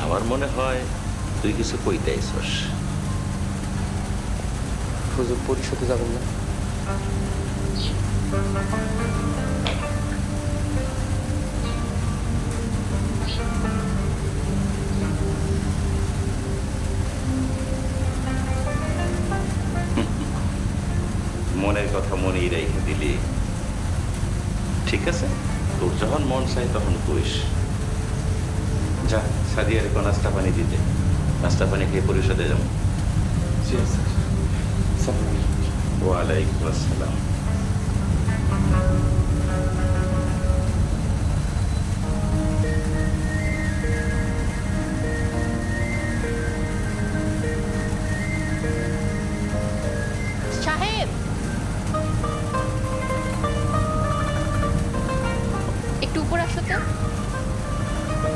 আমার মনে হয় তুই কিছু কইতে আইছস। হুজুর পরিশোধে যাবেন না? মনের কথা মনেই রেখে দিলি। ঠিক আছে, তোর যখন মন চাই তখন কইস। যা সাদিয়ার কোন নাস্তা পানি দিতে, নাস্তা পানি খেয়ে পরিষদে যাবো। জি স্যার। ওয়ালাইকুম আসসালাম।